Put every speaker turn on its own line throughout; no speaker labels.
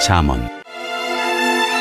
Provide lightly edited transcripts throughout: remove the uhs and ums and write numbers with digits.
잠언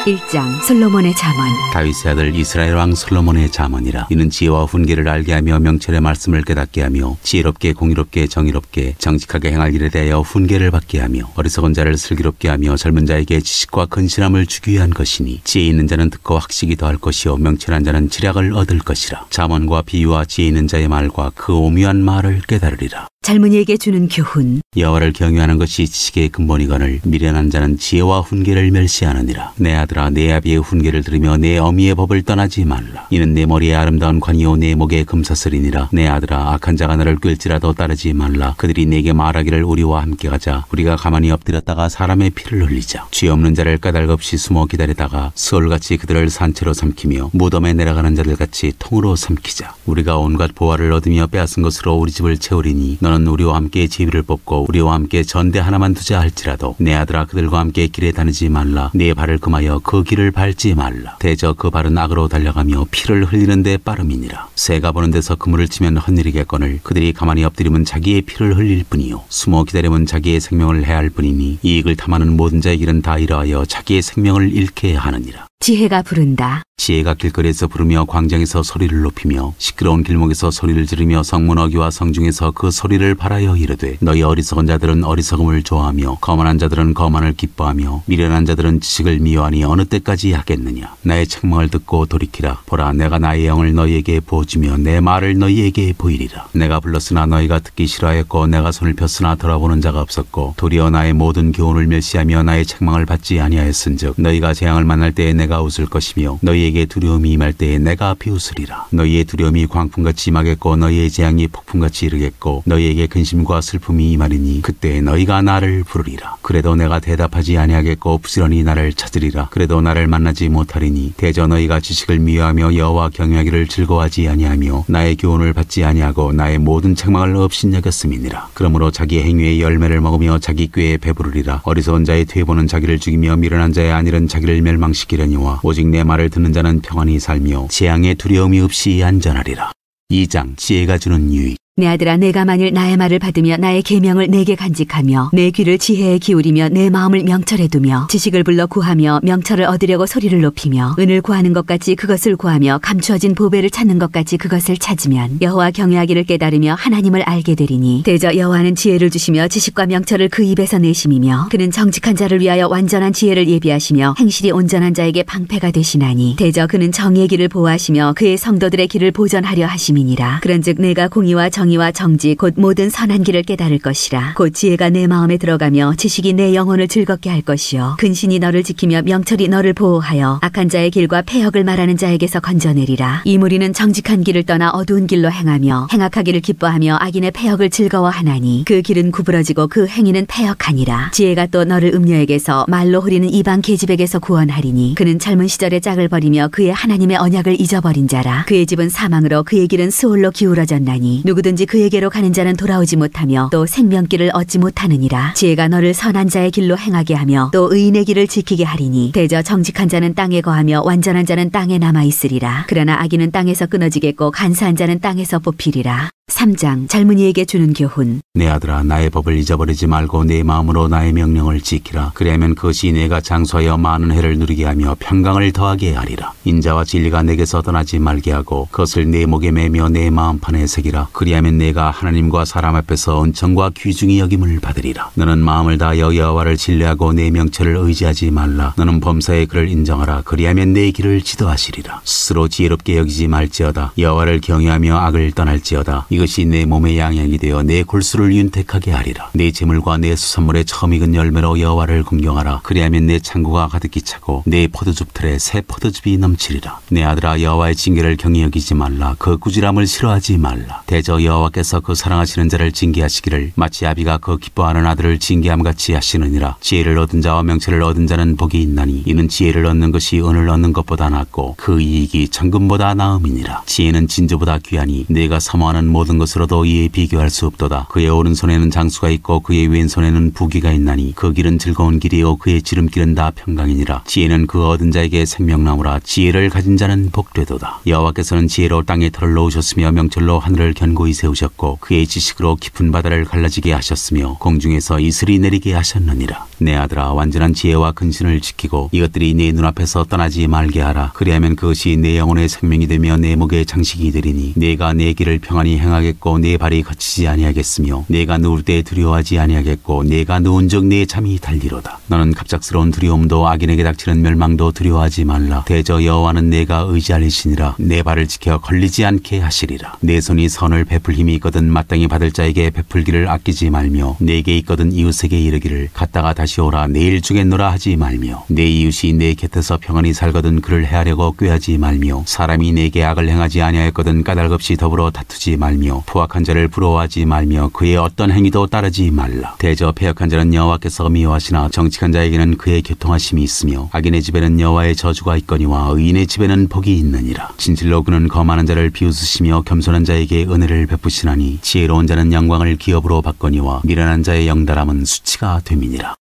1장 솔로몬의 잠언.
다윗의 아들 이스라엘 왕 솔로몬의 잠언이라. 이는 지혜와 훈계를 알게 하며 명철의 말씀을 깨닫게 하며 지혜롭게 공의롭게 정의롭게 정직하게 행할 일에 대하여 훈계를 받게 하며 어리석은 자를 슬기롭게 하며 젊은 자에게 지식과 근신함을 주기 위한 것이니 지혜 있는 자는 듣고 학식이 더할 것이요 명철한 자는 지략을 얻을 것이라. 잠언과 비유와 지혜 있는 자의 말과 그 오묘한 말을 깨달으리라.
젊은이에게 주는 교훈.
여호와를 경외하는 것이 지식의 근본이거늘 미련한 자는 지혜와 훈계를 멸시하느니라. 내 아들아, 내 아비의 훈계를 들으며 내 어미의 법을 떠나지 말라. 이는 내 머리에 아름다운 관이요 내 목에 금사슬이니라. 내 아들아, 악한 자가 너를 끌지라도 따르지 말라. 그들이 내게 말하기를 우리와 함께 가자. 우리가 가만히 엎드렸다가 사람의 피를 흘리자. 죄 없는 자를 까닭없이 숨어 기다리다가 스올같이 그들을 산채로 삼키며 무덤에 내려가는 자들같이 통으로 삼키자. 우리가 온갖 보화를 얻으며 빼앗은 것으로 우리 집을 채우리니 너는 우리와 함께 제비를 뽑고 우리와 함께 전대 하나만 두자 할지라도 내 아들아, 그들과 함께 길에 다니지 말라. 네 발을 금하여 그 길을 밟지 말라. 대저 그 발은 악으로 달려가며 피를 흘리는 데 빠름이니라. 새가 보는 데서 그물을 치면 헛일이겠거늘 그들이 가만히 엎드리면 자기의 피를 흘릴 뿐이요 숨어 기다리면 자기의 생명을 해할 뿐이니 이익을 탐하는 모든 자의 길은 다 이러하여 자기의 생명을 잃게 하느니라.
지혜가 부른다.
지혜가 길거리에서 부르며 광장에서 소리를 높이며 시끄러운 길목에서 소리를 지르며 성문 어귀와 성중에서 그 소리를 발하여 이르되 너희 어리석은 자들은 어리석음을 좋아하며 거만한 자들은 거만을 기뻐하며 미련한 자들은 지식을 미워하니 어느 때까지 하겠느냐. 나의 책망을 듣고 돌이키라. 보라, 내가 나의 영을 너희에게 보여주며 내 말을 너희에게 보이리라. 내가 불렀으나 너희가 듣기 싫어하였고 내가 손을 폈으나 돌아보는 자가 없었고 도리어 나의 모든 교훈을 멸시하며 나의 책망을 받지 아니하였은즉 너희가 재앙을 만날 때에 내가 웃을 것이며 너희에게 두려움이 임할 때에 내가 비웃으리라. 너희의 두려움이 광풍같이 임하겠고 너희의 재앙이 폭풍같이 이르겠고 너희에게 근심과 슬픔이 임하리니 그때 너희가 나를 부르리라. 그래도 내가 대답하지 아니하겠고 부지런히 나를 찾으리라. 그래도 나를 만나지 못하리니 대저 너희가 지식을 미워하며 여호와 경외하기를 즐거워하지 아니하며 나의 교훈을 받지 아니하고 나의 모든 책망을 업신여겼음이니라. 그러므로 자기의 행위의 열매를 먹으며 자기 꾀에 배부르리라. 어리석은 자의 퇴보는 자기를 죽이며 미련한 자의 안일은 자기를 멸망시키려니와 오직 내 말을 듣는 자는 평안히 살며 재앙의 두려움이 없이 안전하리라. 2장 지혜가 주는 유익.
내 아들아, 내가 만일 나의 말을 받으며 나의 계명을 내게 간직하며 내 귀를 지혜에 기울이며 내 마음을 명철에 두며 지식을 불러 구하며 명철을 얻으려고 소리를 높이며 은을 구하는 것 같이 그것을 구하며 감추어진 보배를 찾는 것 같이 그것을 찾으면 여호와 경외하기를 깨달으며 하나님을 알게 되리니 대저 여호와는 지혜를 주시며 지식과 명철을 그 입에서 내심이며 그는 정직한 자를 위하여 완전한 지혜를 예비하시며 행실이 온전한 자에게 방패가 되시나니 대저 그는 정의의 길을 보호하시며 그의 성도들의 길을 보전하려 하심이니라. 그런즉 내가 공의와 정의와 정직 곧 모든 선한 길을 깨달을 것이라. 곧 지혜가 내 마음에 들어가며 지식이 내 영혼을 즐겁게 할 것이요 근신이 너를 지키며 명철이 너를 보호하여 악한 자의 길과 패역을 말하는 자에게서 건져내리라. 이 무리는 정직한 길을 떠나 어두운 길로 행하며 행악하기를 기뻐하며 악인의 패역을 즐거워하나니 그 길은 구부러지고 그 행위는 패역하니라. 지혜가 또 너를 음녀에게서 말로 후리는 이방 계집에게서 구원하리니 그는 젊은 시절의 짝을 버리며 그의 하나님의 언약을 잊어버린 자라. 그의 집은 사망으로 그의 길은 스올로 기울어졌나니 누구든지 그에게로 가는 자는 돌아오지 못하며 또 생명길을 얻지 못하느니라. 지혜가 너를 선한 자의 길로 행하게 하며 또 의인의 길을 지키게 하리니 대저 정직한 자는 땅에 거하며 완전한 자는 땅에 남아있으리라. 그러나 악인은 땅에서 끊어지겠고 간사한 자는 땅에서 뽑히리라. 3장 젊은이에게 주는 교훈.
내 아들아, 나의 법을 잊어버리지 말고 내 마음으로 나의 명령을 지키라. 그리하면 그것이 내가 장수하여 많은 해를 누리게 하며 평강을 더하게 하리라. 인자와 진리가 내게서 떠나지 말게 하고 그것을 내 목에 매며 내 마음판에 새기라. 그리하면 내가 하나님과 사람 앞에서 은총과 귀중히 여김을 받으리라. 너는 마음을 다하여 여호와를 신뢰하고 내 명철을 의지하지 말라. 너는 범사의 그를 인정하라. 그리하면 내 길을 지도하시리라. 스스로 지혜롭게 여기지 말지어다. 여호와를 경외하며 악을 떠날지어다. 이것이 내 몸의 양약이 되어 내 골수를 윤택하게 하리라. 내 재물과 내 수산물의 처음 익은 열매로 여호와를 공경하라. 그리하면 내 창고가 가득히 차고 내 포도즙 틀에 새 포도즙이 넘치리라. 내 아들아, 여호와의 징계를 경히 여기지 말라. 그 꾸지람을 싫어하지 말라. 대저 여호와께서 그 사랑하시는 자를 징계하시기를 마치 아비가 그 기뻐하는 아들을 징계함같이 하시느니라. 지혜를 얻은 자와 명철을 얻은 자는 복이 있나니 이는 지혜를 얻는 것이 은을 얻는 것보다 낫고 그 이익이 정금보다 나음이니라. 지혜는 진주보다 귀하니 내가 사모하는 모든 모든 것으로도 이에 비교할 수 없도다. 그의 오른손에는 장수가 있고 그의 왼손에는 부귀가 있나니 그 길은 즐거운 길이요 그의 지름길은 다 평강이니라. 지혜는 그 얻은 자에게 생명나무라. 지혜를 가진 자는 복되도다. 여호와께서는 지혜로 땅에 털을 놓으셨으며 명철로 하늘을 견고히 세우셨고 그의 지식으로 깊은 바다를 갈라지게 하셨으며 공중에서 이슬이 내리게 하셨느니라. 내 아들아, 완전한 지혜와 근신을 지키고 이것들이 네 눈앞에서 떠나지 말게 하라. 그리하면 그것이 내 영혼의 생명이 되며 내 목의 장식이 되리니 내가 내 길을 평안히 행하겠고 내 발이 거치지 아니하겠으며 내가 누울 때 두려워하지 아니하겠고 내가 누운즉 내 잠이 달리로다. 너는 갑작스러운 두려움도 악인에게 닥치는 멸망도 두려워하지 말라. 대저 여호와는 내가 의지할 이시니라. 내 발을 지켜 걸리지 않게 하시리라. 내 손이 선을 베풀 힘이 있거든 마땅히 받을 자에게 베풀기를 아끼지 말며 내게 있거든 이웃에게 이르기를 갔다가 다시 오라 내일 주겠노라 하지 말며 내 이웃이 내 곁에서 평안히 살거든 그를 해하려고 꾀하지 말며 사람이 내게 악을 행하지 아니하였거든 까닭없이 더불어 다투지 말며 포악한 자를 부러워하지 말며 그의 어떤 행위도 따르지 말라. 대저 패역한 자는 여호와께서 미워하시나 정직한 자에게는 그의 교통하심이 있으며 악인의 집에는 여호와의 저주가 있거니와 의인의 집에는 복이 있느니라. 진실로 그는 거만한 자를 비웃으시며 겸손한 자에게 은혜를 베푸시나니 지혜로운 자는 영광을 기업으로 받거니와 미련한 자의 영달함은 수치가 됨이니라.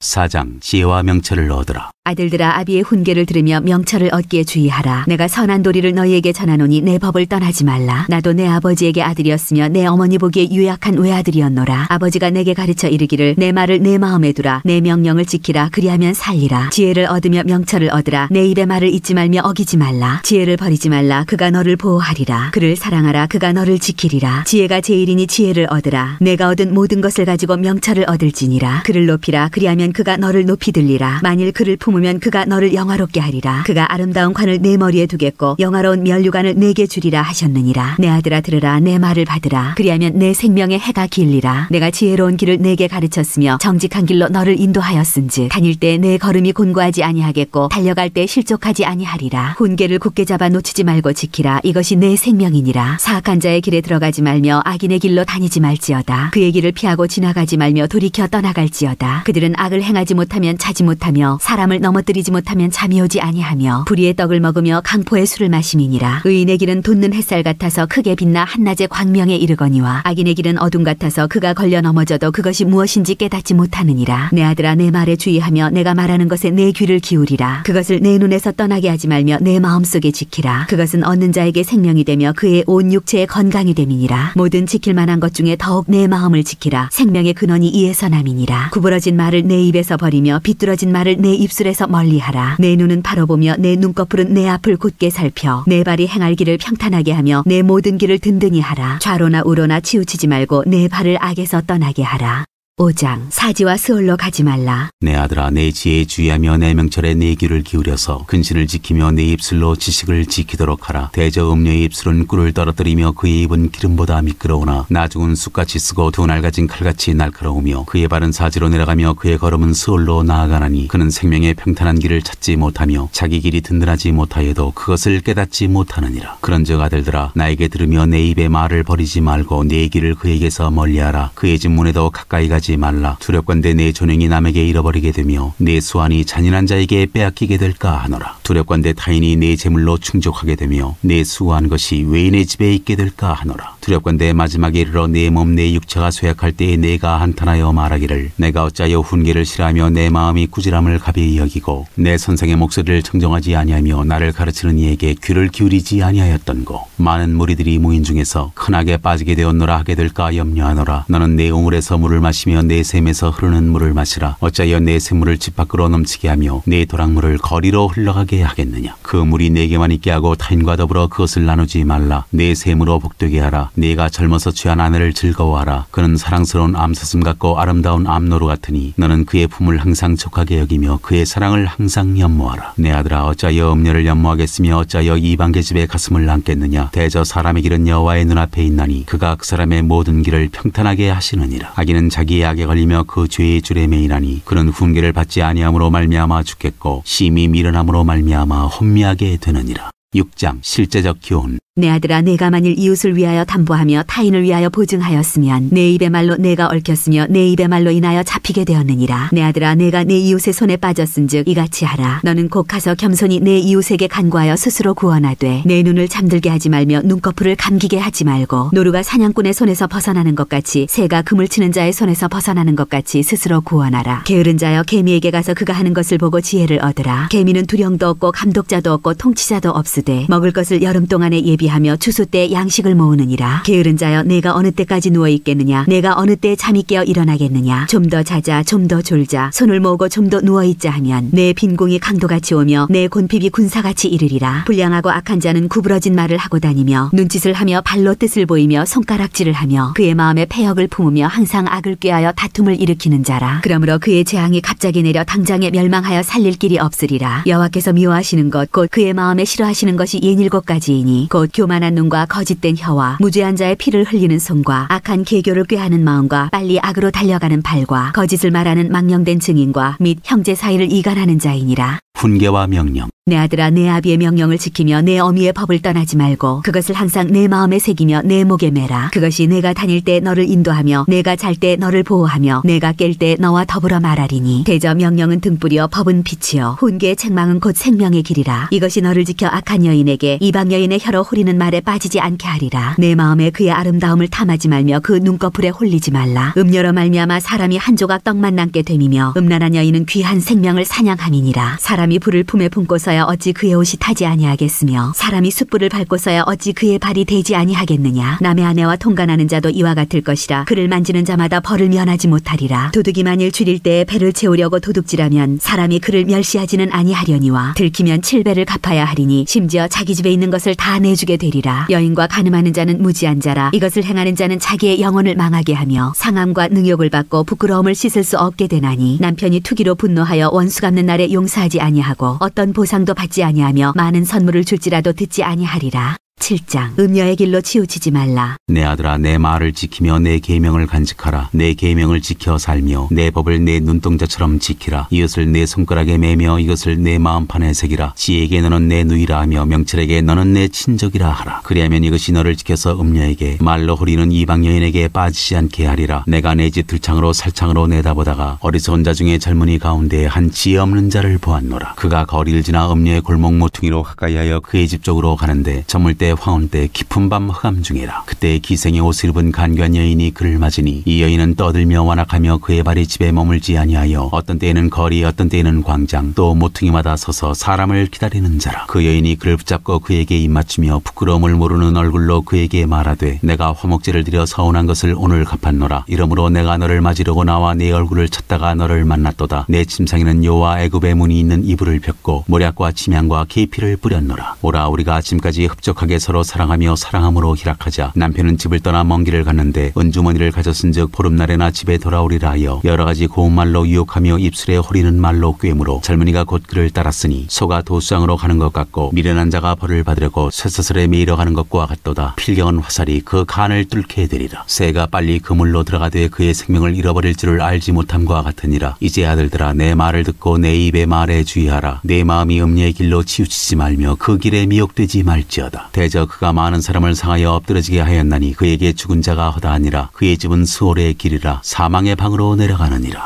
4장 지혜와 명철을 얻으라.
아들들아, 아비의 훈계를 들으며 명철을 얻기에 주의하라. 내가 선한 도리를 너희에게 전하노니 내 법을 떠나지 말라. 나도 내 아버지에게 아들이었으며 내 어머니 보기에 유약한 외아들이었노라. 아버지가 내게 가르쳐 이르기를 내 말을 내 마음에 두라. 내 명령을 지키라. 그리하면 살리라. 지혜를 얻으며 명철을 얻으라. 내 입의 말을 잊지 말며 어기지 말라. 지혜를 버리지 말라. 그가 너를 보호하리라. 그를 사랑하라. 그가 너를 지키리라. 지혜가 제일이니 지혜를 얻으라. 내가 얻은 모든 것을 가지고 명철을 얻을지니라. 그를 높이라. 그리하면 그가 너를 높이 들리라. 만일 그를 품으면 그가 너를 영화롭게 하리라. 그가 아름다운 관을 내 머리에 두겠고 영화로운 면류관을 내게 주리라 하셨느니라. 내 아들아, 들으라. 내 말을 받으라. 그리하면 내 생명의 해가 길리라. 내가 지혜로운 길을 내게 가르쳤으며 정직한 길로 너를 인도하였은즉 다닐 때 내 걸음이 곤고하지 아니하겠고 달려갈 때 실족하지 아니하리라. 훈계를 굳게 잡아 놓치지 말고 지키라. 이것이 내 생명이니라. 사악한 자의 길에 들어가지 말며 악인의 길로 다니지 말지어다. 그의 길을 피하고 지나가지 말며 돌이켜 떠나갈지어다. 그들은 악을 행하지 못하면 자지 못하며 사람을 넘어뜨리지 못하면 잠이 오지 아니하며 불의의 떡을 먹으며 강포의 술을 마심이니라. 의인의 길은 돋는 햇살 같아서 크게 빛나 한낮의 광명에 이르거니와 악인의 길은 어둠 같아서 그가 걸려 넘어져도 그것이 무엇인지 깨닫지 못하느니라. 내 아들아, 내 말에 주의하며 내가 말하는 것에 내 귀를 기울이라. 그것을 내 눈에서 떠나게 하지 말며 내 마음속에 지키라. 그것은 얻는 자에게 생명이 되며 그의 온 육체의 건강이 됨이니라. 모든 지킬 만한 것 중에 더욱 내 마음을 지키라. 생명의 근원이 이에서 남이니라. 구부러진 말을 내 입에서 버리며 비뚤어진 말을 내 입술에서 멀리하라. 내 눈은 바라보며 내 눈꺼풀은 내 앞을 곧게 살펴 내 발이 행할 길을 평탄하게 하며 내 모든 길을 든든히 하라. 좌로나 우로나 치우치지 말고 내 발을 악에서 떠나게 하라. 5장 사지와 스올로 가지 말라.
내 아들아, 내 지혜에 주의하며 내 명철에 내 귀를 기울여서 근신을 지키며 내 입술로 지식을 지키도록 하라. 대저 음녀의 입술은 꿀을 떨어뜨리며 그의 입은 기름보다 미끄러우나 나중은 쑥같이 쓰고 두 날가진 칼같이 날카로우며 그의 발은 사지로 내려가며 그의 걸음은 스올로 나아가나니 그는 생명의 평탄한 길을 찾지 못하며 자기 길이 든든하지 못하여도 그것을 깨닫지 못하느니라. 그런즉 아들들아, 나에게 들으며 내 입의 말을 버리지 말고 내 길을 그에게서 멀리하라. 그의 집 문에도 가까이 가지 말라. 두렵건대 내 존영이 남에게 잃어버리게 되며 내 수완이 잔인한 자에게 빼앗기게 될까 하노라. 두렵건대 타인이 내 재물로 충족하게 되며 내 수고한 것이 외인의 집에 있게 될까 하노라. 두렵건대 마지막에 이르러 내 몸 내 육체가 쇠약할 때에 내가 한탄하여 말하기를 내가 어찌하여 훈계를 싫어하며 내 마음이 꾸지람을 가벼이 여기고 내 선생의 목소리를 청정하지 아니하며 나를 가르치는 이에게 귀를 기울이지 아니하였던고. 많은 무리들이 무인 중에서 흔하게 빠지게 되었노라 하게 될까 염려하노라. 너는 내 우물에서 물을 마시며 내 샘에서 흐르는 물을 마시라. 어찌하여 내 샘물을 집 밖으로 넘치게 하며 내 도랑물을 거리로 흘러가게 하겠느냐. 그 물이 내게만 있게 하고 타인과 더불어 그것을 나누지 말라. 내 샘으로 복되게 하라. 네가 젊어서 취한 아내를 즐거워하라. 그는 사랑스러운 암사슴 같고 아름다운 암노루 같으니 너는 그의 품을 항상 족하게 여기며 그의 사랑을 항상 연모하라. 내 아들아, 어찌하여 음녀를 연모하겠으며 어찌하여 이방계 집에 가슴을 안겠느냐. 대저 사람의 길은 여호와의 눈앞에 있나니 그가 그 사람의 모든 길을 평탄하게 하시느니라. 악인은 자기의 악에 걸리며 그 죄의 줄에 매이나니 그는 훈계를 받지 아니함으로 말미암아 죽겠고 심히 미련함으로 말미암아 혼미하게 되느니라. 6장 실제적 교훈.
내 아들아, 내가 만일 이웃을 위하여 담보하며 타인을 위하여 보증하였으면 내 입의 말로 내가 얽혔으며 내 입의 말로 인하여 잡히게 되었느니라. 내 아들아, 내가 내 이웃의 손에 빠졌은즉 이같이 하라. 너는 곧 가서 겸손히 내 이웃에게 간구하여 스스로 구원하되 내 눈을 잠들게 하지 말며 눈꺼풀을 감기게 하지 말고 노루가 사냥꾼의 손에서 벗어나는 것 같이 새가 그물 치는 자의 손에서 벗어나는 것 같이 스스로 구원하라. 게으른 자여, 개미에게 가서 그가 하는 것을 보고 지혜를 얻으라. 개미는 두령도 없고 감독자도 없고 통치자도 없으되 먹을 것을 여름 동안에 예비하며 추수 때 양식을 모으느니라. 게으른 자여, 내가 어느 때까지 누워 있겠느냐? 내가 어느 때 잠이 깨어 일어나겠느냐? 좀 더 자자, 좀 더 졸자, 손을 모으고 좀 더 누워 있자 하면 내 빈궁이 강도같이 오며 내 곤핍이 군사같이 이르리라. 불량하고 악한 자는 구부러진 말을 하고 다니며 눈짓을 하며 발로 뜻을 보이며 손가락질을 하며 그의 마음에 패역을 품으며 항상 악을 꾀하여 다툼을 일으키는 자라. 그러므로 그의 재앙이 갑자기 내려 당장에 멸망하여 살릴 길이 없으리라. 여호와께서 미워하시는 것 곧 그의 마음에 싫어하시는 것이 67가지이니 곧 교만한 눈과 거짓된 혀와 무죄한 자의 피를 흘리는 손과 악한 계교를 꾀하는 마음과 빨리 악으로 달려가는 발과 거짓을 말하는 망령된 증인과 및 형제 사이를 이간하는 자이니라.
훈계와 명령.
내 아들아, 내 아비의 명령을 지키며 내 어미의 법을 떠나지 말고 그것을 항상 내 마음에 새기며 내 목에 매라. 그것이 내가 다닐 때 너를 인도하며 내가 잘 때 너를 보호하며 내가 깰 때 너와 더불어 말하리니. 대저 명령은 등불이요 법은 빛이요 훈계의 책망은 곧 생명의 길이라. 이것이 너를 지켜 악한 여인에게 이방 여인의 혀로 홀리는 말에 빠지지 않게 하리라. 내 마음에 그의 아름다움을 탐하지 말며 그 눈꺼풀에 홀리지 말라. 음녀로 말미암아 사람이 한 조각 떡만 남게 됨이며 음란한 여인은 귀한 생명을 사냥함이니라. 사람이 불을 품에 품고서야 어찌 그의 옷이 타지 아니하겠으며 사람이 숯불을 밟고서야 어찌 그의 발이 되지 아니하겠느냐. 남의 아내와 통간하는 자도 이와 같을 것이라. 그를 만지는 자마다 벌을 면하지 못하리라. 도둑이 만일 줄일 때에 배를 채우려고 도둑질하면 사람이 그를 멸시하지는 아니하려니와 들키면 7배를 갚아야 하리니 심지어 자기 집에 있는 것을 다 내주게 되리라. 여인과 간음하는 자는 무지한 자라. 이것을 행하는 자는 자기의 영혼을 망하게 하며 상함과 능욕을 받고 부끄러움을 씻을 수 없게 되나니. 남편이 투기로 분노하여 원수 갚는 날에 용서하지 아니하고 어떤 보상도 받지 아니하며 많은 선물을 줄지라도 듣지 아니하리라. 7장. 음녀의 길로 치우치지 말라.
내 아들아, 내 말을 지키며 내 계명을 간직하라. 내 계명을 지켜 살며 내 법을 내 눈동자처럼 지키라. 이것을 내 손가락에 매며 이것을 내 마음판에 새기라. 지혜에게 너는 내 누이라 하며 명철에게 너는 내 친족이라 하라. 그리하면 이것이 너를 지켜서 음녀에게 말로 호리는 이방 여인에게 빠지지 않게 하리라. 내가 내 집 들창으로 살창으로 내다보다가 어리석은 자 중에 젊은이 가운데 한 지혜 없는 자를 보았노라. 그가 거리를 지나 음녀의 골목 모퉁이로 가까이하여 그의 집 쪽으로 가는데 저물 때 황혼 때 깊은 밤 흑암 중이라. 그때 기생의 옷을 입은 간교한 여인이 그를 맞으니 이 여인은 떠들며 완악하며 그의 발이 집에 머물지 아니하여 어떤 때에는 거리 어떤 때에는 광장 또 모퉁이마다 서서 사람을 기다리는 자라. 그 여인이 그를 붙잡고 그에게 입맞추며 부끄러움을 모르는 얼굴로 그에게 말하되 내가 화목제를 드려 서운한 것을 오늘 갚았노라. 이러므로 내가 너를 맞으려고 나와 네 얼굴을 찾다가 너를 만났도다. 내 침상에는 여호와 애굽의 문이 있는 이불을 폈고 모략과 침향과 계피를 뿌렸노라. 오라, 우리가 아침까지 흡족하게 서로 사랑하며 사랑함으로 희락하자. 남편은 집을 떠나 먼 길을 갔는데 은주머니를 가졌은즉 보름날에나 집에 돌아오리라 하여 여러 가지 고운 말로 유혹하며 입술에 호리는 말로 꿰므로 젊은이가 곧 그를 따랐으니 소가 도수장으로 가는 것 같고 미련한 자가 벌을 받으려고 쇠사슬에 매이러 가는 것과 같도다. 필경은 화살이 그 간을 뚫게 되리라. 새가 빨리 그물로 들어가되 그의 생명을 잃어버릴 줄을 알지 못함과 같으니라. 이제 아들들아, 내 말을 듣고 내 입의 말에 주의하라. 내 마음이 음녀의 길로 치우치지 말며 그 길에 미혹되지 말지어다. 대저 그가 많은 사람을 상하여 엎드러지게 하였나니 그에게 죽은 자가 허다하니라. 그의 집은 스올의 길이라 사망의 방으로 내려가느니라.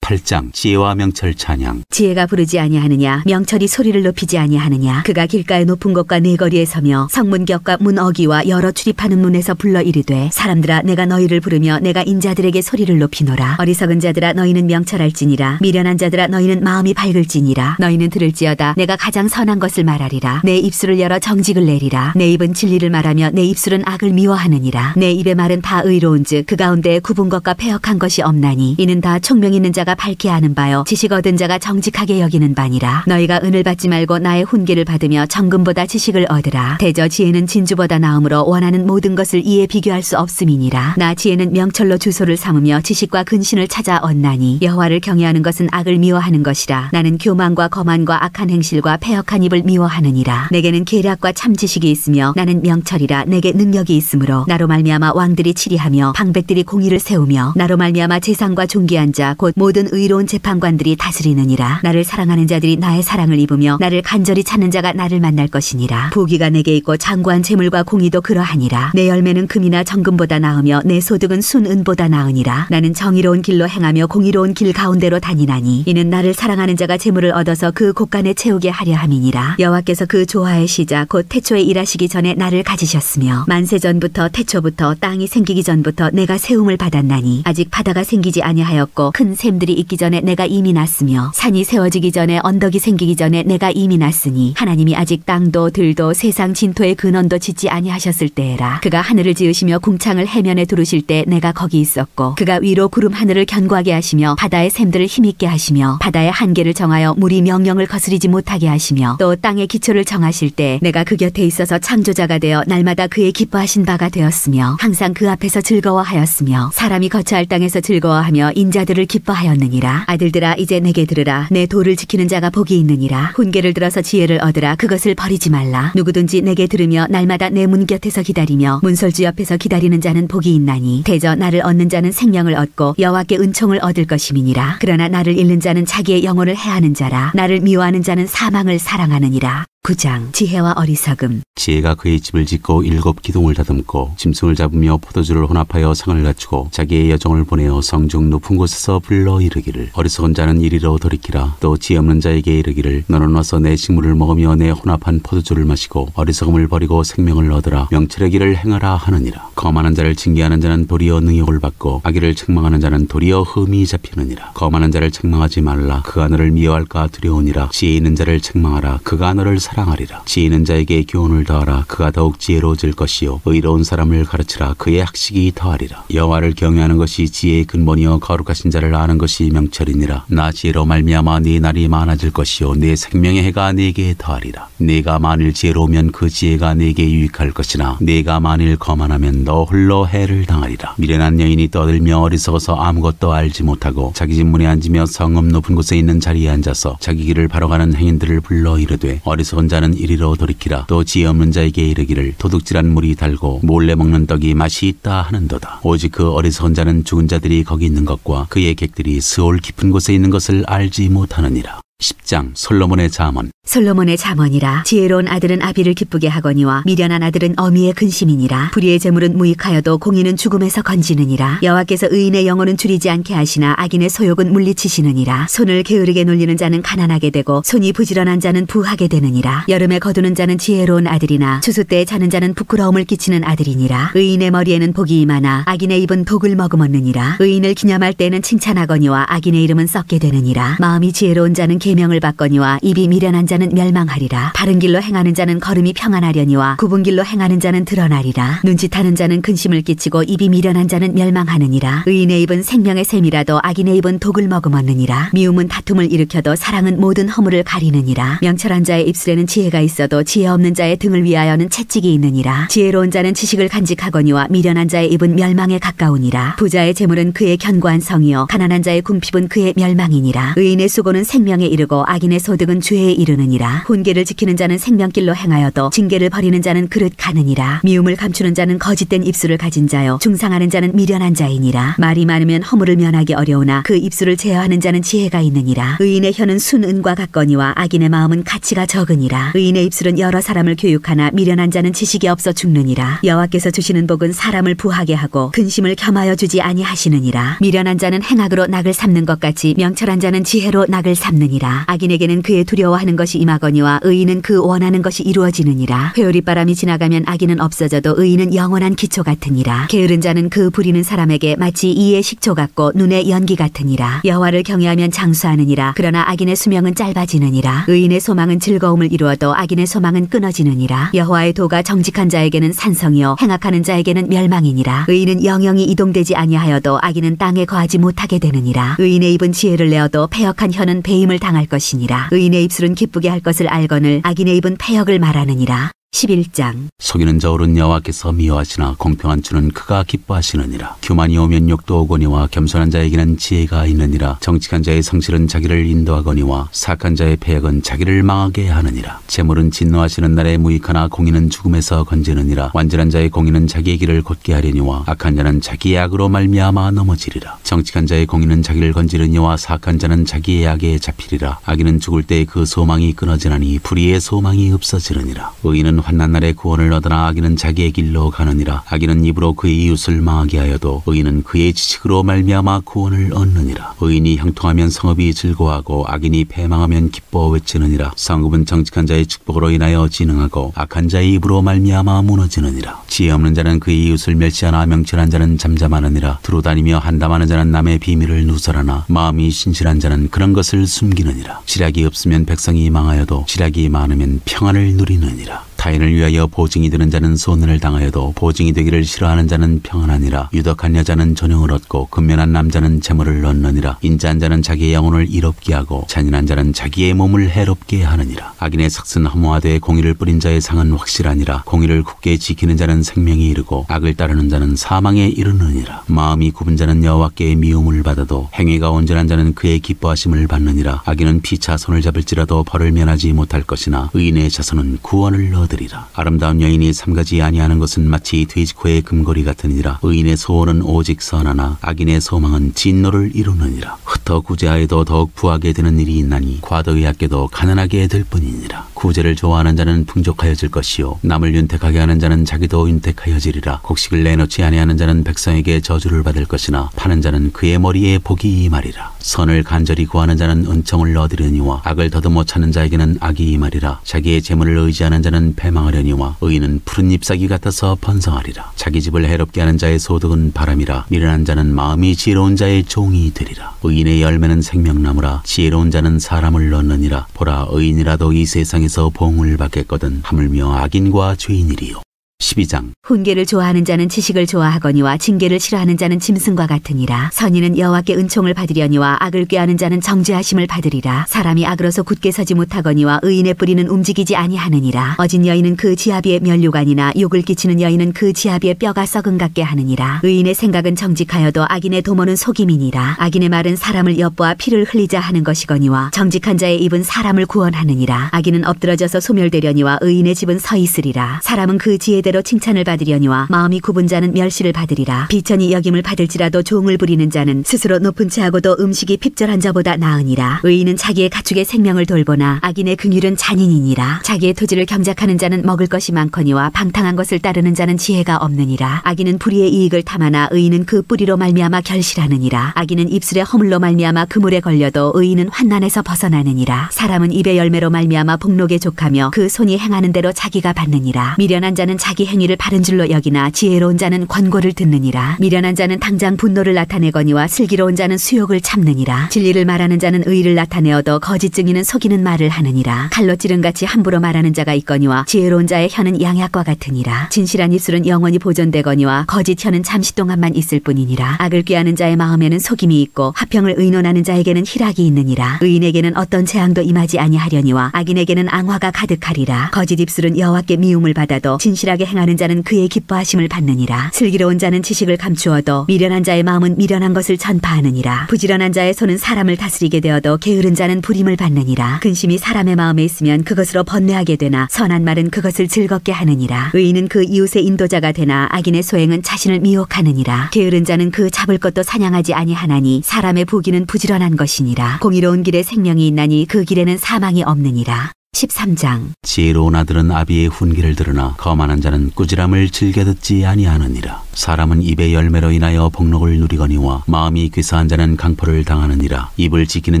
8장. 지혜와 명철 찬양.
지혜가 부르지 아니하느냐? 명철이 소리를 높이지 아니하느냐? 그가 길가의 높은 곳과 네거리에 서며 성문격과 문 어기와 여러 출입하는 문에서 불러 이르되 사람들아, 내가 너희를 부르며 내가 인자들에게 소리를 높이노라. 어리석은 자들아, 너희는 명철할지니라. 미련한 자들아, 너희는 마음이 밝을지니라. 너희는 들을지어다. 내가 가장 선한 것을 말하리라. 내 입술을 열어 정직을 내리라. 내 입은 진리를 말하며 내 입술은 악을 미워하느니라. 내 입의 말은 다 의로운즉 그 가운데 굽은 것과 패역한 것이 없나니 이는 다 총명 있는 자가 밝게 아는 바요 지식 얻은 자가 정직하게 여기는 바니라. 너희가 은을 받지 말고 나의 훈계를 받으며 정금보다 지식을 얻으라. 대저 지혜는 진주보다 나음으로 원하는 모든 것을 이에 비교할 수 없음이니라. 나 지혜는 명철로 주소를 삼으며 지식과 근신을 찾아 얻나니 여호와를 경외하는 것은 악을 미워하는 것이라. 나는 교만과 거만과 악한 행실과 패역한 입을 미워하느니라. 내게는 계략과 참 지식이 있으며 나는 명철이라. 내게 능력이 있으므로 나로 말미암아 왕들이 치리하며 방백들이 공의를 세우며 나로 말미암아 재상과 존귀한 자 곧 모든 의로운 재판관들이 다스리느니라. 나를 사랑하는 자들이 나의 사랑을 입으며 나를 간절히 찾는 자가 나를 만날 것이니라. 부귀가 내게 있고 장구한 재물과 공의도 그러하니라. 내 열매는 금이나 정금보다 나으며 내 소득은 순은보다 나으니라. 나는 정의로운 길로 행하며 공의로운 길 가운데로 다니나니 이는 나를 사랑하는 자가 재물을 얻어서 그 곳간에 채우게 하려 함이니라. 여호와께서 그 조화의 시작 곧 태초에 일하시기 전에 나를 가지셨으며 만세 전부터 태초부터 땅이 생기기 전부터 내가 세움을 받았나니 아직 바다가 생기지 아니하였고 큰 샘들이 있기 전에 내가 이미 났으며 산이 세워지기 전에 언덕이 생기기 전에 내가 이미 났으니 하나님이 아직 땅도 들도 세상 진토의 근원도 짓지 아니하셨을 때에라. 그가 하늘을 지으시며 궁창을 해면에 두르실 때 내가 거기 있었고 그가 위로 구름 하늘을 견고하게 하시며 바다의 샘들을 힘있게 하시며 바다의 한계를 정하여 물이 명령을 거스리지 못하게 하시며 또 땅의 기초를 정하실 때 내가 그 곁에 있어서 창조자가 되어 날마다 그의 기뻐하신 바가 되었으며 항상 그 앞에서 즐거워하였으며 사람이 거처할 땅에서 즐거워하며 인자들을 기뻐하였느니라. 아들들아 이제 내게 들으라. 내 도를 지키는 자가 복이 있느니라. 훈계를 들어서 지혜를 얻으라. 그것을 버리지 말라. 누구든지 내게 들으며 날마다 내 문 곁에서 기다리며 문설주 옆에서 기다리는 자는 복이 있나니 대저 나를 얻는 자는 생명을 얻고 여호와께 은총을 얻을 것임이니라. 그러나 나를 잃는 자는 자기의 영혼을 해하는 자라. 나를 미워하는 자는 사망을 사랑하느니라. 9장 지혜와 어리석음.
지혜가 그의 집을 짓고 7 기둥을 다듬고 짐승을 잡으며 포도주를 혼합하여 성을 갖추고 자기의 여종을 보내어 성중 높은 곳에서 불러 이르기를 어리석은 자는 이리로 돌이키라. 또 지혜 없는 자에게 이르기를 너는 와서 내 식물을 먹으며 내 혼합한 포도주를 마시고 어리석음을 버리고 생명을 얻으라. 명철의 길을 행하라 하느니라. 거만한 자를 징계하는 자는 도리어 능욕을 받고 악의를 책망하는 자는 도리어 흠이 잡히느니라. 거만한 자를 책망하지 말라. 그가 너를 미워할까 두려우니라. 지혜 있는 자를 책망하라. 그가 너를 사랑하리라. 지혜 있는 자에게 교훈을 더하라. 그가 더욱 지혜로워질 것이요 의로운 사람을 가르치라. 그의 학식이 더하리라. 여호와를 경외하는 것이 지혜의 근본이요 거룩하신 자를 아는 것이 명철이니라. 나 지혜로 말미암아 네 날이 많아질 것이요 네 생명의 해가 네게 더하리라. 네가 만일 지혜로우면 그 지혜가 네게 유익할 것이나 네가 만일 거만하면 너 홀로 해를 당하리라. 미련한 여인이 떠들며 어리석어서 아무것도 알지 못하고 자기 집 문에 앉으며 성읍 높은 곳에 있는 자리에 앉아서 자기 길을 바로 가는 행인들을 불러 이르되 어리석은 자는 이리로 돌이키라. 또 지혜 없는 자에게 이르기를 도둑질한 물이 달고 몰래 먹는 떡이 맛이 있다 하는도다. 오직 그 어리석은 자는 죽은 자들이 거기 있는 것과 그의 객들이 스올 깊은 곳에 있는 것을 알지 못하느니라. 10장 솔로몬의 잠언.
솔로몬의 잠언이라. 지혜로운 아들은 아비를 기쁘게 하거니와 미련한 아들은 어미의 근심이니라. 불의의 재물은 무익하여도 공의는 죽음에서 건지느니라. 여호와께서 의인의 영혼은 줄이지 않게 하시나 악인의 소욕은 물리치시느니라. 손을 게으르게 놀리는 자는 가난하게 되고 손이 부지런한 자는 부하게 되느니라. 여름에 거두는 자는 지혜로운 아들이나 추수 때에 자는 자는 부끄러움을 끼치는 아들이니라. 의인의 머리에는 복이 임하나 악인의 입은 독을 머금었느니라. 의인을 기념할 때에는 칭찬하거니와 악인의 이름은 썩게 되느니라. 마음이 지혜로운 자는 계명을 받거니와 입이 미련한 자는 멸망하리라. 바른 길로 행하는 자는 걸음이 평안하려니와 굽은 길로 행하는 자는 드러나리라. 눈짓하는 자는 근심을 끼치고 입이 미련한 자는 멸망하느니라. 의인의 입은 생명의 샘이라도 악인의 입은 독을 머금었느니라. 미움은 다툼을 일으켜도 사랑은 모든 허물을 가리느니라. 명철한 자의 입술에는 지혜가 있어도 지혜 없는 자의 등을 위하여는 채찍이 있느니라. 지혜로운 자는 지식을 간직하거니와 미련한 자의 입은 멸망에 가까우니라. 부자의 재물은 그의 견고한 성이요 가난한 자의 궁핍은 그의 멸망이니라. 의인의 수고는 생명에 이르고 악인의 소득은 죄에 이르느니라. 훈계를 지키는 자는 생명길로 행하여도 징계를 버리는 자는 그릇 가느니라. 미움을 감추는 자는 거짓된 입술을 가진 자요 중상하는 자는 미련한 자이니라. 말이 많으면 허물을 면하기 어려우나 그 입술을 제어하는 자는 지혜가 있느니라. 의인의 혀는 순은과 같거니와 악인의 마음은 가치가 적으니라. 의인의 입술은 여러 사람을 교육하나 미련한 자는 지식이 없어 죽느니라. 여호와께서 주시는 복은 사람을 부하게 하고 근심을 겸하여 주지 아니하시느니라. 미련한 자는 행악으로 낙을 삼는 것 같이 명철한 자는 지혜로 낙을 삼느니라. 악인에게는 그의 두려워하는 것이 임하거니와 의인은 그 원하는 것이 이루어지느니라. 회오리바람이 지나가면 악인은 없어져도 의인은 영원한 기초 같으니라. 게으른 자는 그 부리는 사람에게 마치 이의 식초 같고 눈의 연기 같으니라. 여호와를 경외하면 장수하느니라. 그러나 악인의 수명은 짧아지느니라. 의인의 소망은 즐거움을 이루어도 악인의 소망은 끊어지느니라. 여호와의 도가 정직한 자에게는 산성이요 행악하는 자에게는 멸망이니라. 의인은 영영이 이동되지 아니하여도 악인은 땅에 거하지 못하게 되느니라. 의인의 입은 지혜를 내어도 패역한 혀는 배임을 당할 것이니라. 의인의 입술은 기쁘게 할 것을 알거늘 악인의 입은 패역을 말하느니라. 11장.
속이는 저울은 여호와께서 미워하시나 공평한 주는 그가 기뻐하시느니라. 교만이 오면 욕도 오거니와 겸손한 자에게는 지혜가 있느니라. 정직한 자의 성실은 자기를 인도하거니와 사악한 자의 패역은 자기를 망하게 하느니라. 재물은 진노하시는 날에 무익하나 공의는 죽음에서 건지느니라. 완전한 자의 공의는 자기의 길을 곧게 하려니와 악한 자는 자기의 악으로 말미암아 넘어지리라. 정직한 자의 공의는 자기를 건지느니와 사악한 자는 자기의 악에 잡히리라. 악인은 죽을 때 그 소망이 끊어지나니 불의의 소망이 없어지느니라. 의인은 환난 날에 구원을 얻으나 악인은 자기의 길로 가느니라. 악인은 입으로 그의 이웃을 망하게 하여도 의인은 그의 지식으로 말미암아 구원을 얻느니라. 의인이 형통하면 성읍이 즐거워하고 악인이 패망하면 기뻐 외치느니라. 성읍은 정직한 자의 축복으로 인하여 진흥하고 악한 자의 입으로 말미암아 무너지느니라. 지혜 없는 자는 그의 이웃을 멸시하나 명철한 자는 잠잠하느니라. 두루 다니며 한담하는 자는 남의 비밀을 누설하나 마음이 신실한 자는 그런 것을 숨기느니라. 지략이 없으면 백성이 망하여도 지략이 많으면 평안을 누리느니라. 타인을 위하여 보증이 되는 자는 손해를 당하여도 보증이 되기를 싫어하는 자는 평안하니라. 유덕한 여자는 존영을 얻고 근면한 남자는 재물을 얻느니라. 인자한 자는 자기의 영혼을 이롭게 하고 잔인한 자는 자기의 몸을 해롭게 하느니라. 악인의 삭은 허무하되 공의를 뿌린 자의 상은 확실하니라. 공의를 굳게 지키는 자는 생명에 이르고 악을 따르는 자는 사망에 이르느니라. 마음이 굽은 자는 여호와께 미움을 받아도 행위가 온전한 자는 그의 기뻐하심을 받느니라. 악인은 피차 손을 잡을지라도 벌을 면하지 못할 것이나 의인의 자손은 구원을 얻으리라. 아름다운 여인이 삼가지 아니하는 것은 마치 돼지코의 금고리 같으니라. 의인의 소원은 오직 선하나 악인의 소망은 진노를 이루느니라. 흩어 구제하여도 더욱 부하게 되는 일이 있나니 과도히 아껴도 가난하게 될 뿐이니라. 구제를 좋아하는 자는 풍족하여질 것이요 남을 윤택하게 하는 자는 자기도 윤택하여지리라. 곡식을 내놓지 아니하는 자는 백성에게 저주를 받을 것이나 파는 자는 그의 머리에 복이 임하리라. 선을 간절히 구하는 자는 은총을 얻으려니와 악을 더듬어 찾는 자에게는 악이 임하리라. 자기의 재물을 의지하는 자는 패망하려니와 의인은 푸른 잎사귀 같아서 번성하리라. 자기 집을 해롭게 하는 자의 소득은 바람이라. 미련한 자는 마음이 지혜로운 자의 종이 되리라. 의인의 열매는 생명나무라. 지혜로운 자는 사람을 얻느니라. 보라, 의인이라도 이 세상에서 봉을 받겠거든 하물며 악인과 죄인이리요. 12장.
훈계를 좋아하는 자는 지식을 좋아하거니와 징계를 싫어하는 자는 짐승과 같으니라. 선인은 여호와께 은총을 받으려니와 악을 꾀하는 자는 정죄하심을 받으리라. 사람이 악으로서 굳게 서지 못하거니와 의인의 뿌리는 움직이지 아니하느니라. 어진 여인은 그 지아비의 면류관이나 욕을 끼치는 여인은 그 지아비의 뼈가 썩은 같게 하느니라. 의인의 생각은 정직하여도 악인의 도모는 속임이니라. 악인의 말은 사람을 엿보아 피를 흘리자 하는 것이거니와 정직한 자의 입은 사람을 구원하느니라. 악인은 엎드러져서 소멸되려니와 의인의 집은 서 있으리라. 사람은 그 지혜대로 칭찬을 받으려니와 마음이 굽은 자는 멸시를 받으리라. 비천이 여김을 받을지라도 종을 부리는 자는 스스로 높은 채하고도 음식이 핍절한 자보다 나으니라. 의인은 자기의 가축의 생명을 돌보나 악인의 긍휼은 잔인이니라. 자기의 토지를 경작하는 자는 먹을 것이 많거니와 방탕한 것을 따르는 자는 지혜가 없느니라. 악인은 불의의 이익을 탐하나 의인은 그 뿌리로 말미암아 결실하느니라. 악인은 입술의 허물로 말미암아 그물에 걸려도 의인은 환난에서 벗어나느니라. 사람은 입의 열매로 말미암아 복록에 족하며 그 손이 행하는 대로 자기가 받느니라. 미련한 자는 자기 행위를 바른 줄로 여기나 지혜로운 자는 권고를 듣느니라. 미련한 자는 당장 분노를 나타내거니와 슬기로운 자는 수욕을 참느니라. 진리를 말하는 자는 의를 나타내어도 거짓 증인은 속이는 말을 하느니라. 칼로 찌른같이 함부로 말하는 자가 있거니와 지혜로운 자의 혀는 양약과 같으니라. 진실한 입술은 영원히 보존되거니와 거짓 혀는 잠시 동안만 있을 뿐이니라. 악을 꾀하는 자의 마음에는 속임이 있고 화평을 의논하는 자에게는 희락이 있느니라. 의인에게는 어떤 재앙도 임하지 아니하려니와 악인에게는 앙화가 가득하리라. 거짓 입술은 여호와께 미움을 받아도 진실하게 행하는 자는 그의 기뻐하심을 받느니라. 슬기로운 자는 지식을 감추어도 미련한 자의 마음은 미련한 것을 전파하느니라. 부지런한 자의 손은 사람을 다스리게 되어도 게으른 자는 부림을 받느니라. 근심이 사람의 마음에 있으면 그것으로 번뇌하게 되나 선한 말은 그것을 즐겁게 하느니라. 의인은 그 이웃의 인도자가 되나 악인의 소행은 자신을 미혹하느니라. 게으른 자는 그 잡을 것도 사냥하지 아니하나니 사람의 부귀는 부지런한 것이니라. 공의로운 길에 생명이 있나니 그 길에는 사망이 없느니라. 13장.
지혜로운 아들은 아비의 훈계를 들으나 거만한 자는 꾸지람을 즐겨 듣지 아니하느니라. 사람은 입의 열매로 인하여 복록을 누리거니와 마음이 괴사한 자는 강포를 당하느니라. 입을 지키는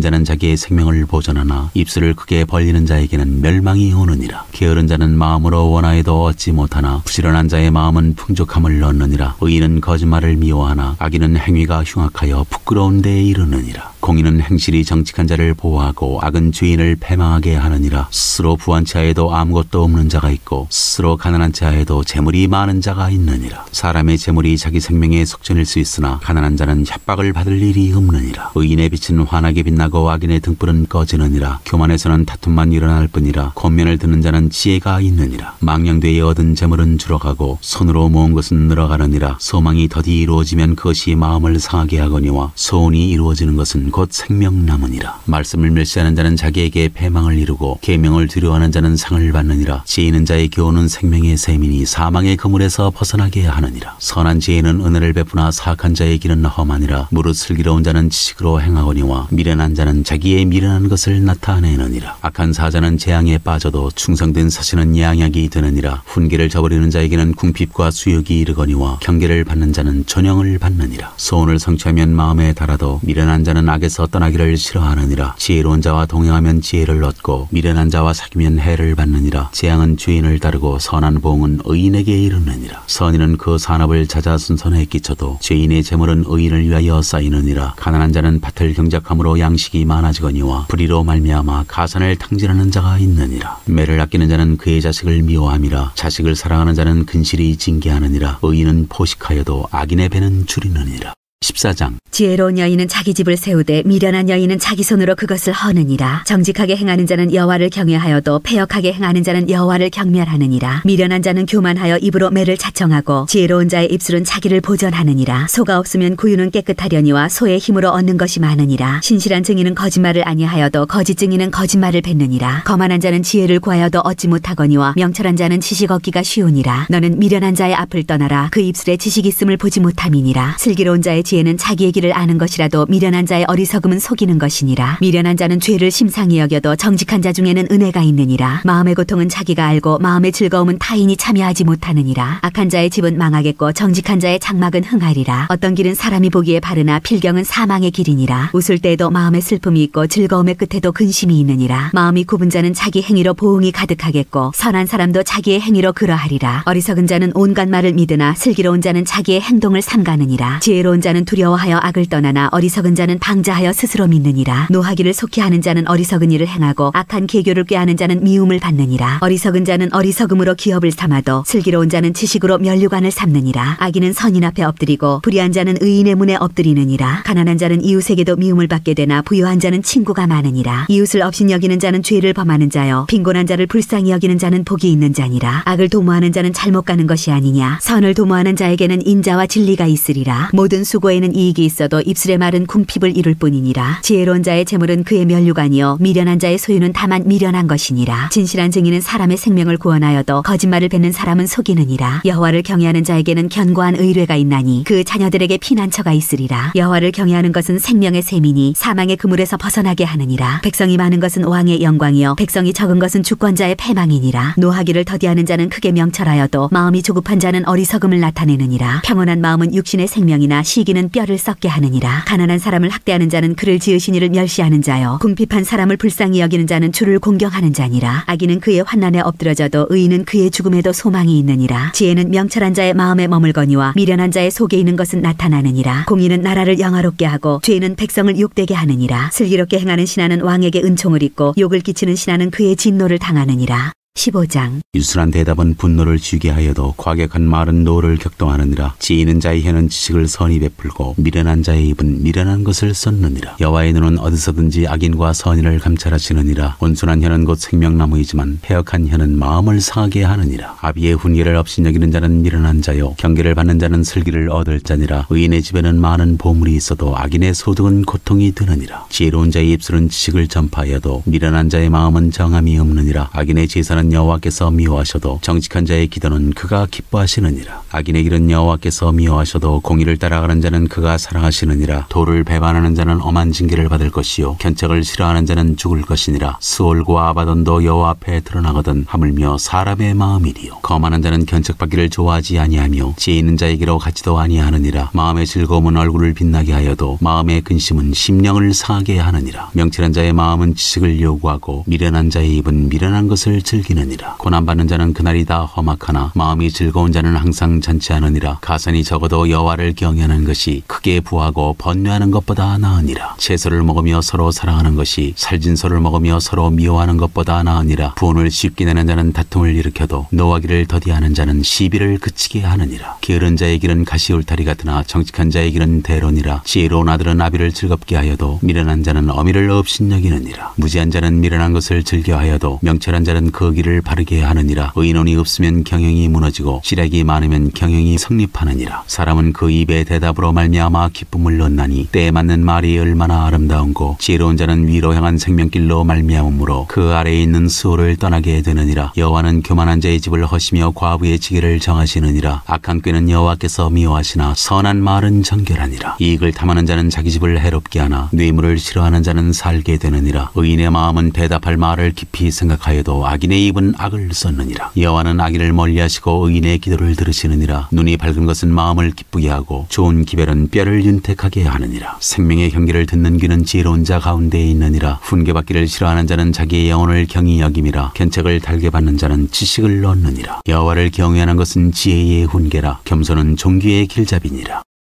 자는 자기의 생명을 보존하나 입술을 크게 벌리는 자에게는 멸망이 오느니라. 게으른 자는 마음으로 원하여도 얻지 못하나 부지런한 자의 마음은 풍족함을 얻느니라. 의인은 거짓말을 미워하나 악인은 행위가 흉악하여 부끄러운 데에 이르느니라. 공의는 행실이 정직한 자를 보호하고 악은 죄인을 패망하게 하느니라. 스스로 부한 자에도 아무것도 없는 자가 있고 스스로 가난한 자에도 재물이 많은 자가 있느니라. 사람의 재물이 자기 생명의 속전일 수 있으나 가난한 자는 협박을 받을 일이 없느니라. 의인의 빛은 환하게 빛나고 악인의 등불은 꺼지느니라. 교만에서는 다툼만 일어날 뿐이라. 권면을 듣는 자는 지혜가 있느니라. 망령되이 얻은 재물은 줄어가고 손으로 모은 것은 늘어가느니라. 소망이 더디 이루어지면 그것이 마음을 상하게 하거니와 소원이 이루어지는 것은 곧 생명나무니라. 말씀을 멸시하는 자는 자기에게 패망을 이루고 계명을 두려워하는 자는 상을 받느니라. 지혜 있는 자의 교훈은 생명의 셈이니 사망의 그물에서 벗어나게 하느니라. 선한 지혜는 은혜를 베푸나 사악한 자의 길은 험하니라. 무릇 슬기로운 자는 지식으로 행하거니와 미련한 자는 자기의 미련한 것을 나타내느니라. 악한 사자는 재앙에 빠져도 충성된 사신은 양약이 되느니라. 훈계를 저버리는 자에게는 궁핍과 수욕이 이르거니와 경계를 받는 자는 전형을 받느니라. 소원을 성취하면 마음에 달아도 미련한 자는 악에서 떠나기를 싫어하느니라. 지혜로운 자와 동행하면 지혜를 얻고 미련한 자와 사귀면 해를 받느니라. 재앙은 죄인을 따르고 선한 보응은 의인에게 이르느니라. 선인은 그 산업을 찾아 순선에 끼쳐도 죄인의 재물은 의인을 위하여 쌓이느니라. 가난한 자는 밭을 경작함으로 양식이 많아지거니와 불의로 말미암아 가산을 탕진하는 자가 있느니라. 매를 아끼는 자는 그의 자식을 미워함이라. 자식을 사랑하는 자는 근실이 징계하느니라. 의인은 포식하여도 악인의 배는 줄이느니라. 14장.
지혜로운 여인은 자기 집을 세우되 미련한 여인은 자기 손으로 그것을 허느니라. 정직하게 행하는 자는 여호와를 경외하여도 패역하게 행하는 자는 여호와를 경멸하느니라. 미련한 자는 교만하여 입으로 매를 자청하고 지혜로운 자의 입술은 자기를 보전하느니라. 소가 없으면 구유는 깨끗하려니와 소의 힘으로 얻는 것이 많으니라. 신실한 증인은 거짓말을 아니하여도 거짓 증인은 거짓말을 뱉느니라. 거만한 자는 지혜를 구하여도 얻지 못하거니와 명철한 자는 지식 얻기가 쉬우니라. 너는 미련한 자의 앞을 떠나라. 그 입술에 지식 있음을 보지 못함이니라. 슬기로운 자의 지혜는 자기의 길을 아는 것이라도 미련한 자의 어리석음은 속이는 것이니라. 미련한 자는 죄를 심상히 여겨도 정직한 자 중에는 은혜가 있느니라. 마음의 고통은 자기가 알고 마음의 즐거움은 타인이 참여하지 못하느니라. 악한 자의 집은 망하겠고 정직한 자의 장막은 흥하리라. 어떤 길은 사람이 보기에 바르나 필경은 사망의 길이니라. 웃을 때에도 마음에 슬픔이 있고 즐거움의 끝에도 근심이 있느니라. 마음이 굽은 자는 자기 행위로 보응이 가득하겠고 선한 사람도 자기의 행위로 그러하리라. 어리석은 자는 온갖 말을 믿으나 슬기로운 자는 자기의 행동을 삼가느니라. 지혜로운 자는 두려워하여 악을 떠나나 어리석은 자는 방자하여 스스로 믿느니라. 노하기를 속히 하는 자는 어리석은 일을 행하고 악한 계교를 꾀하는 자는 미움을 받느니라. 어리석은 자는 어리석음으로 기업을 삼아도 슬기로운 자는 지식으로 면류관을 삼느니라. 악인은 선인 앞에 엎드리고 불의한 자는 의인의 문에 엎드리느니라. 가난한 자는 이웃에게도 미움을 받게 되나 부유한 자는 친구가 많으니라. 이웃을 업신 여기는 자는 죄를 범하는 자여 빈곤한 자를 불쌍히 여기는 자는 복이 있는 자니라. 악을 도모하는 자는 잘못 가는 것이 아니냐. 선을 도모하는 자에게는 인자와 진리가 있으리라. 모든 수고에는 이익이 있어도 입술의 말은 궁핍을 이룰 뿐이니라. 지혜로운 자의 재물은 그의 면류관이요 미련한 자의 소유는 다만 미련한 것이니라. 진실한 증인은 사람의 생명을 구원하여도 거짓말을 뱉는 사람은 속이느니라. 여호와를 경외하는 자에게는 견고한 의뢰가 있나니 그 자녀들에게 피난처가 있으리라. 여호와를 경외하는 것은 생명의 셈이니 사망의 그물에서 벗어나게 하느니라. 백성이 많은 것은 왕의 영광이요 백성이 적은 것은 주권자의 패망이니라. 노하기를 더디하는 자는 크게 명철하여도 마음이 조급한 자는 어리석음을 나타내느니라. 평온한 마음은 육신의 생명이나 시기는 뼈를 썩게 하느니라. 가난한 사람을 학대하는 자는 그를 지으신 이를 멸시하는 자요 궁핍한 사람을 불쌍히 여기는 자는 주를 공경하는 자니라. 악인은 그의 환난에 엎드러져도 의인은 그의 죽음에도 소망이 있느니라. 지혜는 명철한 자의 마음에 머물거니와 미련한 자의 속에 있는 것은 나타나느니라. 공의는 나라를 영화롭게 하고 죄는 백성을 욕되게 하느니라. 슬기롭게 행하는 신하는 왕에게 은총을 입고 욕을 끼치는 신하는 그의 진노를 당하느니라. 15장.
유순한 대답은 분노를 쥐게 하여도 과격한 말은 노를 격동하느니라. 지혜 있는 자의 혀는 지식을 선히 베풀고 미련한 자의 입은 미련한 것을 쏟느니라. 여호와의 눈은 어디서든지 악인과 선인을 감찰하시느니라. 온순한 혀는 곧 생명나무이지만 패역한 혀는 마음을 상하게 하느니라. 아비의 훈계를 없이 여기는 자는 미련한 자요 경계를 받는 자는 슬기를 얻을 자니라. 의인의 집에는 많은 보물이 있어도 악인의 소득은 고통이 되느니라. 지혜로운 자의 입술은 지식을 전파하여도 미련한 자의 마음은 정함이 없느니라. 악인의 제사는 여호와께서 미워하셔도 정직한 자의 기도는 그가 기뻐하시느니라. 악인의 길은 여호와께서 미워하셔도 공의를 따라가는 자는 그가 사랑하시느니라. 도를 배반하는 자는 엄한 징계를 받을 것이요 견책을 싫어하는 자는 죽을 것이니라. 스올과 아바돈도 여호와 앞에 드러나거든 하물며 사람의 마음이리요. 거만한 자는 견책받기를 좋아하지 아니하며 지혜 있는 자에게로 가지도 아니하느니라. 마음의 즐거움은 얼굴을 빛나게 하여도 마음의 근심은 심령을 상하게 하느니라. 명철한 자의 마음은 지식을 요구하고 미련한 자의 입은 미련한 것을 즐겨 여기느니라. 고난받는 자는 그날이 다 험악하나 마음이 즐거운 자는 항상 잔치하느니라. 가산이 적어도 여호와를 경외하는 것이 크게 부하고 번뇌하는 것보다 나으니라. 채소를 먹으며 서로 사랑하는 것이 살진소를 먹으며 서로 미워하는 것보다 나으니라. 분을 쉽게 내는 자는 다툼을 일으켜도 노하기를 더디하는 자는 시비를 그치게 하느니라. 게으른 자의 길은 가시울타리 같으나 정직한 자의 길은 대로니라. 지혜로운 아들은 아비를 즐겁게 하여도 미련한 자는 어미를 업신여기느니라. 무지한 자는 미련한 것을 즐겨하여도 명철한 자는 그 길을 바르게 하느니라. 의논이 없으면 경영이 무너지고 시력이 많으면 경영이 성립하느니라. 사람은 그 입의 대답으로 말미암아 기쁨을 얻나니 때에 맞는 말이 얼마나 아름다운고 지혜로운 자는 위로 향한 생명길로 말미암으므로 그 아래에 있는 수호를 떠나게 되느니라. 여호와는 교만한 자의 집을 허시며 과부의 지혜를 정하시느니라. 악한 꾀는 여호와께서 미워하시나 선한 말은 정결하니라. 이익을 탐하는 자는 자기 집을 해롭게 하나 뇌물을 싫어하는 자는 살게 되느니라. 의인의 마음은 대답할 말을 깊이 생각하여도 악인의 입은 악을 썼느니라. 여호와는 악인을 멀리하시고 의인의 기도를 들으시느니라. 눈이 밝은 것은 마음을 기쁘게 하고 좋은 기별은 뼈를 윤택하게 하느니라. 생명의 경계를 듣는 귀는 지혜로운 자 가운데에 있느니라. 훈계받기를 싫어하는 자는 자기의 영혼을 경히 여김이라. 견책을 달게 받는 자는 지식을 얻느니라. 여호와를 경외하는 것은 지혜의 훈계라. 겸손은 종기의 길잡이니라.